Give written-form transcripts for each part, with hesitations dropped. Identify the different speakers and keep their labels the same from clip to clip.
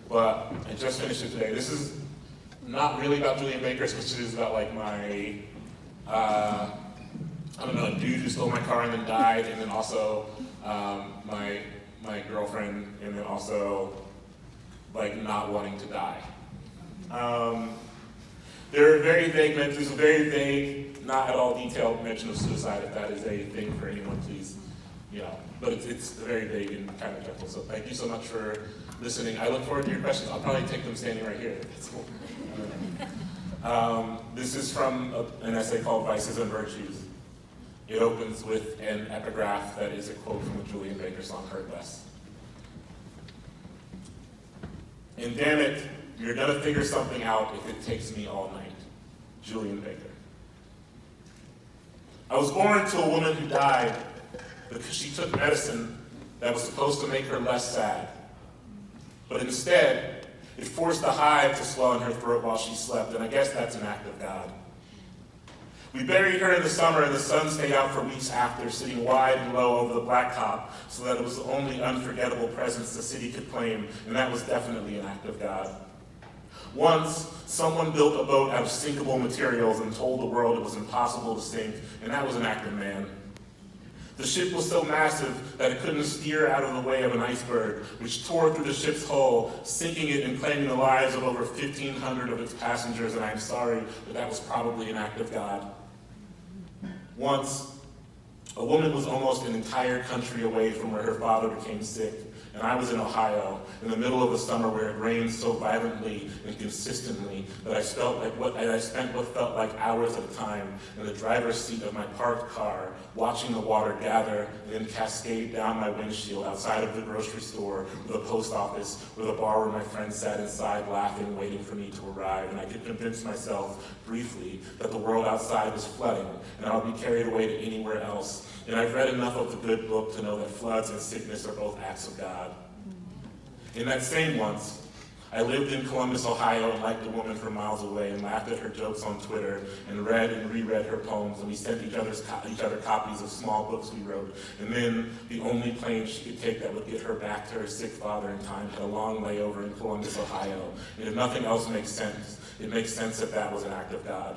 Speaker 1: but I just finished it today. This is not really about Julian Baker, so this is about like my, I don't know, a dude who stole my car and then died, and then also my girlfriend, and then also like not wanting to die. There are very vague mentions, a very vague, not at all detailed mention of suicide. If that is a thing for anyone, please, but it's very vague and kind of gentle. So thank you so much for listening. I look forward to your questions. I'll probably take them standing right here. That's cool. This is from an essay called Vices and Virtues. It opens with an epigraph that is a quote from the Julian Baker song, Hurt Less. And damn it, you're gonna figure something out if it takes me all night. Julian Baker. I was born to a woman who died because she took medicine that was supposed to make her less sad. But instead, it forced a hive to swell in her throat while she slept, and I guess that's an act of God. We buried her in the summer, and the sun stayed out for weeks after, sitting wide and low over the blacktop, so that it was the only unforgettable presence the city could claim, and that was definitely an act of God. Once, someone built a boat out of sinkable materials and told the world it was impossible to sink, and that was an act of man. The ship was so massive that it couldn't steer out of the way of an iceberg, which tore through the ship's hull, sinking it and claiming the lives of over 1,500 of its passengers, and I'm sorry, but that was probably an act of God. Once, a woman was almost an entire country away from where her father became sick, and I was in Ohio, in the middle of a summer where it rained so violently and consistently that I spent what felt like hours at a time in the driver's seat of my parked car, watching the water gather and then cascade down my windshield outside of the grocery store, or the post office, or the bar where my friends sat inside laughing, waiting for me to arrive. And I could convince myself, briefly, that the world outside was flooding, and I would be carried away to anywhere else. And I've read enough of the good book to know that floods and sickness are both acts of God. In that same once, I lived in Columbus, Ohio, and liked a woman from miles away, and laughed at her jokes on Twitter, and read and reread her poems, and we sent each other copies of small books we wrote. And then the only plane she could take that would get her back to her sick father in time had a long layover in Columbus, Ohio. And if nothing else makes sense, it makes sense that that was an act of God.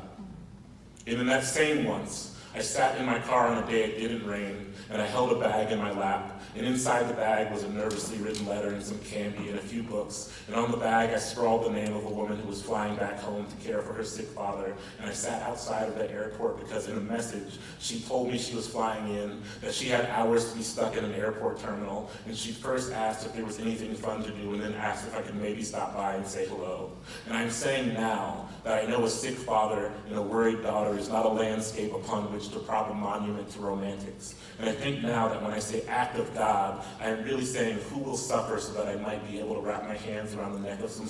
Speaker 1: And in that same once, I sat in my car on a day it didn't rain, and I held a bag in my lap, and inside the bag was a nervously written letter and some candy and a few books, and on the bag I scrawled the name of a woman who was flying back home to care for her sick father, and I sat outside of the airport because in a message she told me she was flying in, that she had hours to be stuck in an airport terminal, and she first asked if there was anything fun to do, and then asked if I could maybe stop by and say hello. And I'm saying now that I know a sick father and a worried daughter is not a landscape upon which to prop a monument to romantics. And I think now that when I say act of God, I am really saying who will suffer so that I might be able to wrap my hands around the neck of some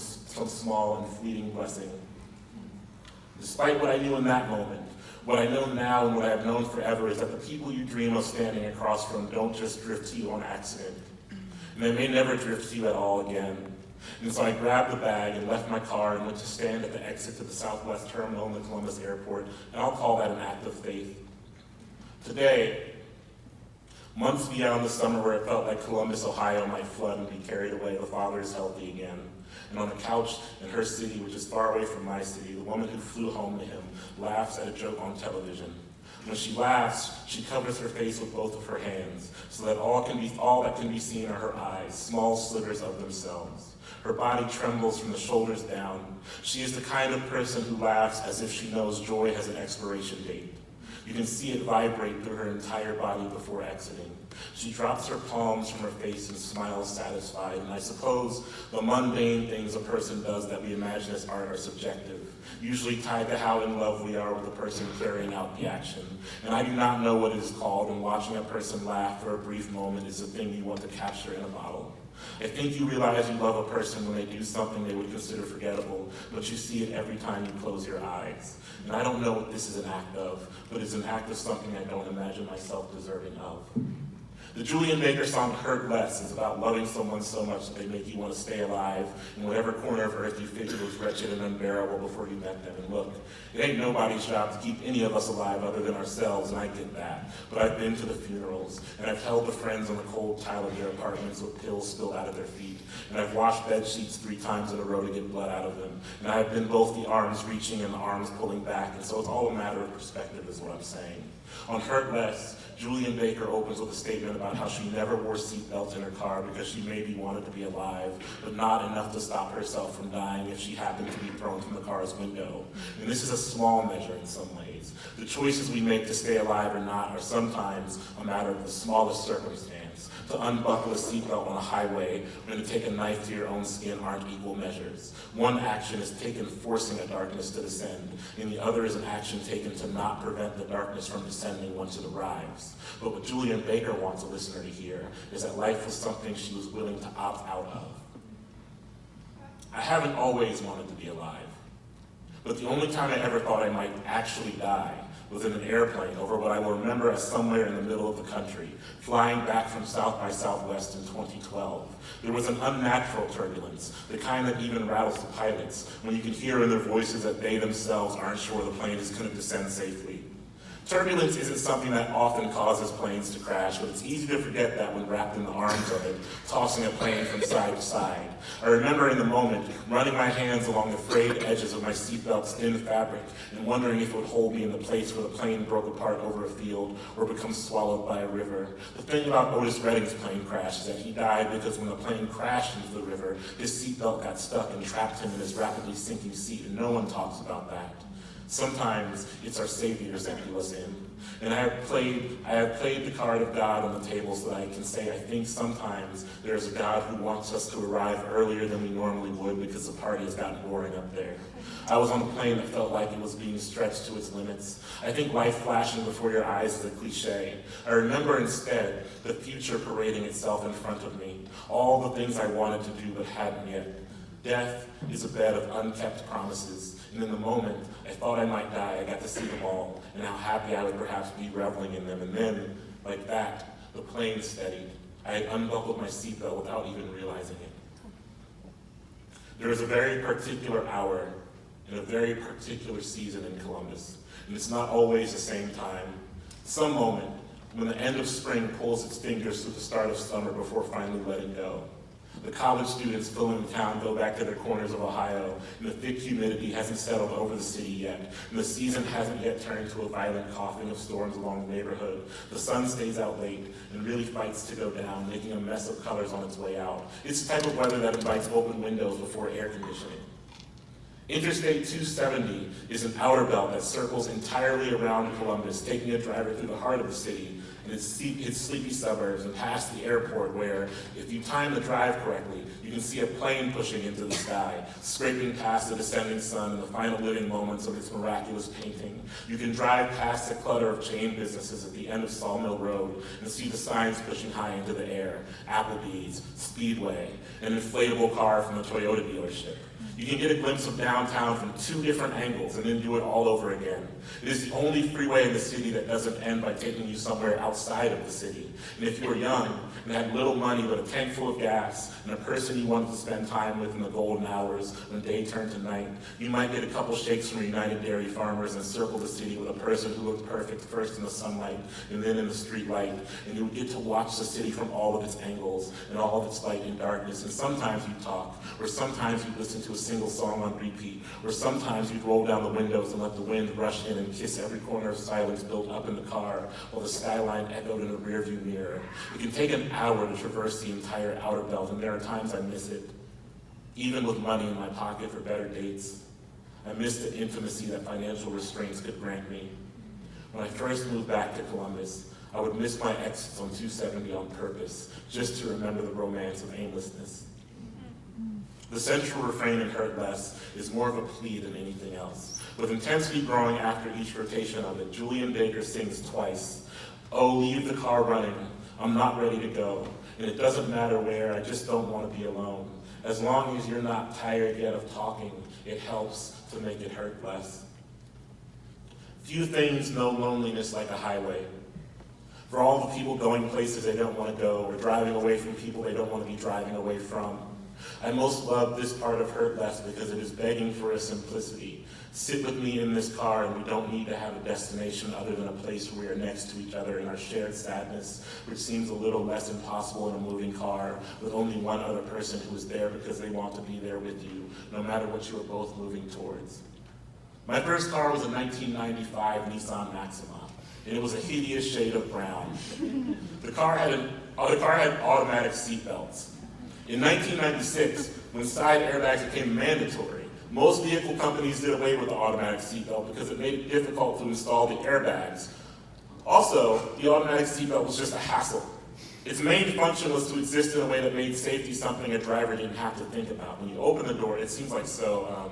Speaker 1: small and fleeting blessing. Despite what I knew in that moment, what I know now and what I have known forever is that the people you dream of standing across from don't just drift to you on accident. And they may never drift to you at all again. And so I grabbed the bag and left my car and went to stand at the exit to the Southwest Terminal in the Columbus Airport, and I'll call that an act of faith. Today, months beyond the summer where it felt like Columbus, Ohio might flood and be carried away, the father is healthy again. And on the couch in her city, which is far away from my city, the woman who flew home to him laughs at a joke on television. When she laughs, she covers her face with both of her hands, so that all that can be seen are her eyes, small slivers of themselves. Her body trembles from the shoulders down. She is the kind of person who laughs as if she knows joy has an expiration date. You can see it vibrate through her entire body before exiting. She drops her palms from her face and smiles satisfied, and I suppose the mundane things a person does that we imagine as art are subjective, usually tied to how in love we are with the person carrying out the action. And I do not know what it is called, and watching a person laugh for a brief moment is the thing you want to capture in a bottle. I think you realize you love a person when they do something they would consider forgettable, but you see it every time you close your eyes. And I don't know what this is an act of, but it's an act of something I don't imagine myself deserving of. The Julian Baker song Hurt Less is about loving someone so much that they make you want to stay alive in whatever corner of earth you figured was wretched and unbearable before you met them. And look, it ain't nobody's job to keep any of us alive other than ourselves, and I get that. But I've been to the funerals, and I've held the friends on the cold tile of their apartments with pills spilled out of their feet, and I've washed bed sheets 3 times in a row to get blood out of them, and I have been both the arms reaching and the arms pulling back, and so it's all a matter of perspective is what I'm saying. On Hurt Less, Julian Baker opens with a statement about how she never wore seatbelts in her car because she maybe wanted to be alive, but not enough to stop herself from dying if she happened to be thrown from the car's window. And this is a small measure in some ways. The choices we make to stay alive or not are sometimes a matter of the smallest circumstance. To unbuckle a seatbelt on a highway and to take a knife to your own skin aren't equal measures. One action is taken forcing a darkness to descend, and the other is an action taken to not prevent the darkness from descending once it arrives. But what Julian Baker wants a listener to hear is that life was something she was willing to opt out of. I haven't always wanted to be alive, but the only time I ever thought I might actually die was in an airplane over what I will remember as somewhere in the middle of the country, flying back from South by Southwest in 2012. There was an unnatural turbulence, the kind that even rattles the pilots, when you can hear in their voices that they themselves aren't sure the plane is going to descend safely. Turbulence isn't something that often causes planes to crash, but it's easy to forget that when wrapped in the arms of it, tossing a plane from side to side. I remember in the moment, running my hands along the frayed edges of my seatbelt's thin fabric and wondering if it would hold me in the place where the plane broke apart over a field or become swallowed by a river. The thing about Otis Redding's plane crash is that he died because when the plane crashed into the river, his seatbelt got stuck and trapped him in his rapidly sinking seat, and no one talks about that. Sometimes it's our saviors that do us in. And I have played the card of God on the table so that I can say I think sometimes there's a God who wants us to arrive earlier than we normally would because the party has gotten boring up there. I was on a plane that felt like it was being stretched to its limits. I think life flashing before your eyes is a cliche. I remember instead the future parading itself in front of me, all the things I wanted to do but hadn't yet. Death is a bed of unkept promises. And in the moment, I thought I might die, I got to see them all, and how happy I would perhaps be reveling in them. And then, like that, the plane steadied. I had unbuckled my seatbelt without even realizing it. There is a very particular hour and a very particular season in Columbus, and it's not always the same time. Some moment when the end of spring pulls its fingers through the start of summer before finally letting go. The college students filling the town go back to their corners of Ohio, and the thick humidity hasn't settled over the city yet, and the season hasn't yet turned to a violent coughing of storms along the neighborhood. The sun stays out late and really fights to go down, making a mess of colors on its way out. It's the type of weather that invites open windows before air conditioning. Interstate 270 is an outer belt that circles entirely around Columbus, taking a driver through the heart of the city and its sleepy suburbs and past the airport where, if you time the drive correctly, you can see a plane pushing into the sky, scraping past the descending sun and the final living moments of its miraculous painting. You can drive past the clutter of chain businesses at the end of Sawmill Road and see the signs pushing high into the air, Applebee's, Speedway, an inflatable car from the Toyota dealership. You can get a glimpse of downtown from 2 different angles and then do it all over again. It is the only freeway in the city that doesn't end by taking you somewhere outside of the city. And if you were young and had little money but a tank full of gas and a person you wanted to spend time with in the golden hours when day turned to night, you might get a couple shakes from United Dairy Farmers and circle the city with a person who looked perfect first in the sunlight and then in the street light. And you would get to watch the city from all of its angles and all of its light and darkness. And sometimes you'd talk, or sometimes you'd listen to a single song on repeat, or sometimes you'd roll down the windows and let the wind rush in and kiss every corner of silence built up in the car while the skyline echoed in a rearview mirror. It can take an hour to traverse the entire outer belt, and there are times I miss it. Even with money in my pocket for better dates, I miss the intimacy that financial restraints could grant me. When I first moved back to Columbus, I would miss my exits on 270 on purpose, just to remember the romance of aimlessness. The central refrain in Hurt Less is more of a plea than anything else. With intensity growing after each rotation of it, Julian Baker sings twice, "Oh, leave the car running, I'm not ready to go, and it doesn't matter where, I just don't want to be alone. As long as you're not tired yet of talking, it helps to make it hurt less." Few things know loneliness like a highway. For all the people going places they don't want to go, or driving away from people they don't want to be driving away from. I most love this part of Hurt Less because it is begging for a simplicity. Sit with me in this car and we don't need to have a destination other than a place where we are next to each other in our shared sadness, which seems a little less impossible in a moving car with only one other person who is there because they want to be there with you, no matter what you are both moving towards. My first car was a 1995 Nissan Maxima, and it was a hideous shade of brown. The car had automatic seat belts. In 1996, when side airbags became mandatory, most vehicle companies did away with the automatic seatbelt because it made it difficult to install the airbags. Also, the automatic seatbelt was just a hassle. Its main function was to exist in a way that made safety something a driver didn't have to think about. When you open the door, it seems like so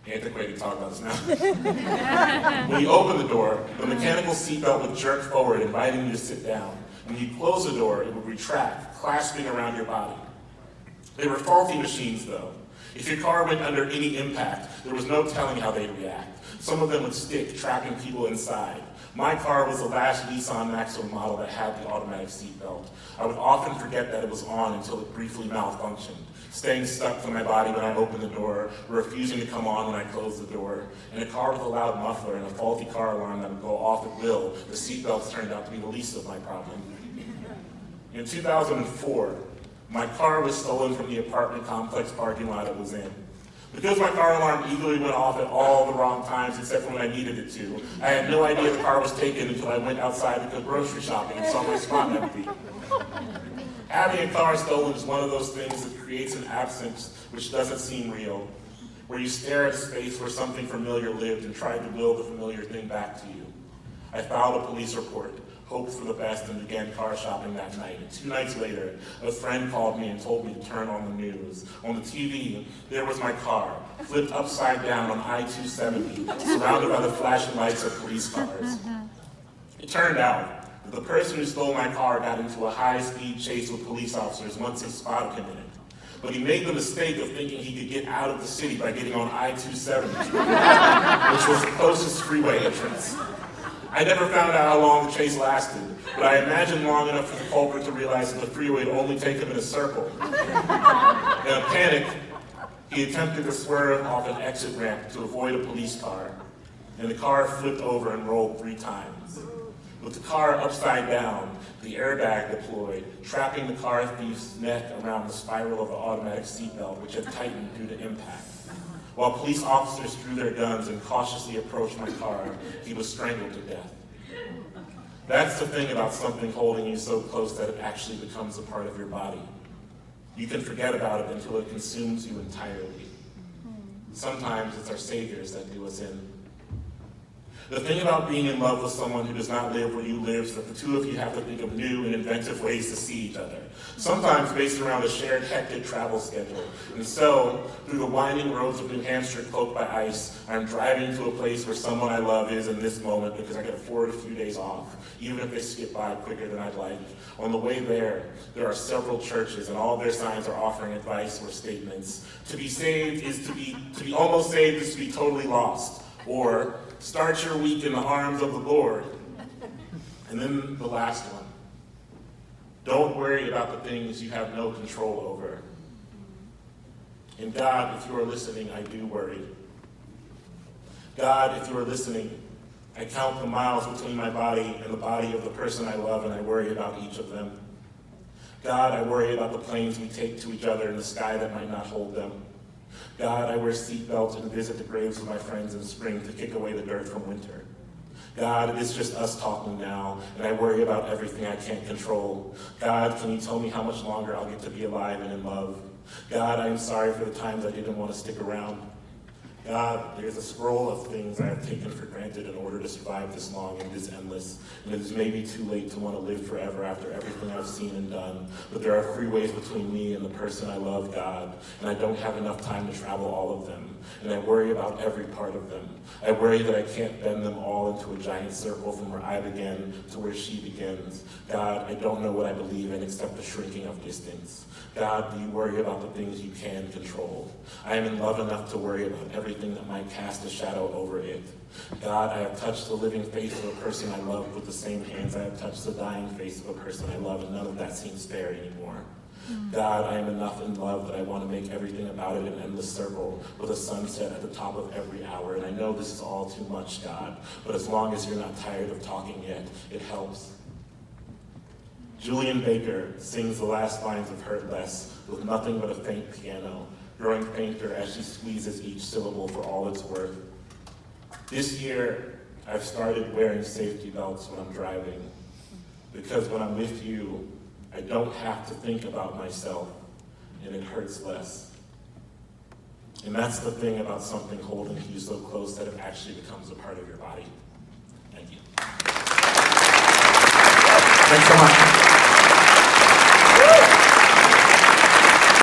Speaker 1: antiquated to talk about this now. When you open the door, the mechanical seatbelt would jerk forward, inviting you to sit down. When you close the door, it would retract, clasping around your body. They were faulty machines, though. If your car went under any impact, there was no telling how they'd react. Some of them would stick, trapping people inside. My car was the last Nissan Maxima model that had the automatic seatbelt. I would often forget that it was on until it briefly malfunctioned, staying stuck to my body when I opened the door, refusing to come on when I closed the door. In a car with a loud muffler and a faulty car alarm that would go off at will, the seatbelts turned out to be the least of my problem. In 2004, my car was stolen from the apartment complex parking lot it was in. Because my car alarm eagerly went off at all the wrong times except for when I needed it to, I had no idea the car was taken until I went outside to go grocery shopping and saw my spot empty. Having a car stolen is one of those things that creates an absence which doesn't seem real, where you stare at a space where something familiar lived and tried to will the familiar thing back to you. I filed a police report, hoped for the best, and began car shopping that night. And 2 nights later, a friend called me and told me to turn on the news. On the TV, there was my car, flipped upside down on I-270, surrounded by the flashing lights of police cars. It turned out that the person who stole my car got into a high-speed chase with police officers once they spotted him in it. But he made the mistake of thinking he could get out of the city by getting on I-270, which was the closest freeway entrance. I never found out how long the chase lasted, but I imagined long enough for the culprit to realize that the freeway would only take him in a circle. In a panic, he attempted to swerve off an exit ramp to avoid a police car, and the car flipped over and rolled 3 times. With the car upside down, the airbag deployed, trapping the car thief's neck around the spiral of the automatic seatbelt, which had tightened due to impact. While police officers drew their guns and cautiously approached my car, he was strangled to death. That's the thing about something holding you so close that it actually becomes a part of your body. You can forget about it until it consumes you entirely. Sometimes it's our saviors that do us in. The thing about being in love with someone who does not live where you live is that the two of you have to think of new and inventive ways to see each other, sometimes based around a shared hectic travel schedule. And so, through the winding roads of New Hampshire cloaked by ice, I'm driving to a place where someone I love is in this moment because I can afford a few days off, even if they skip by quicker than I'd like. On the way there are several churches, and all of their signs are offering advice or statements. To be saved is to be almost saved is to be totally lost. Or, start your week in the arms of the Lord. And then the last one. Don't worry about the things you have no control over. And God, if you are listening, I do worry. God, if you are listening, I count the miles between my body and the body of the person I love, and I worry about each of them. God, I worry about the planes we take to each other in the sky that might not hold them. God, I wear seatbelts and visit the graves of my friends in spring to kick away the dirt from winter. God, it's just us talking now, and I worry about everything I can't control. God, can you tell me how much longer I'll get to be alive and in love? God, I am sorry for the times I didn't want to stick around. God, there's a scroll of things I have taken for granted in order to survive this long and this endless, and it is maybe too late to want to live forever after everything I've seen and done, but there are freeways between me and the person I love, God, and I don't have enough time to travel all of them, and I worry about every part of them. I worry that I can't bend them all into a giant circle from where I begin to where she begins. God, I don't know what I believe in except the shrinking of distance. God, do you worry about the things you can control? I am in love enough to worry about everything everything that might cast a shadow over it. God, I have touched the living face of a person I love with the same hands I have touched the dying face of a person I love, and none of that seems fair anymore. God, I am enough in love that I want to make everything about it an endless circle with a sunset at the top of every hour. And I know this is all too much, God, but as long as you're not tired of talking yet, it helps. Julian Baker sings the last lines of Hurt Less with nothing but a faint piano, growing fainter as she squeezes each syllable for all it's worth. This year, I've started wearing safety belts when I'm driving, because when I'm with you, I don't have to think about myself, and it hurts less. And that's the thing about something holding you so close that it actually becomes a part of your body. Thank you. Thanks so much.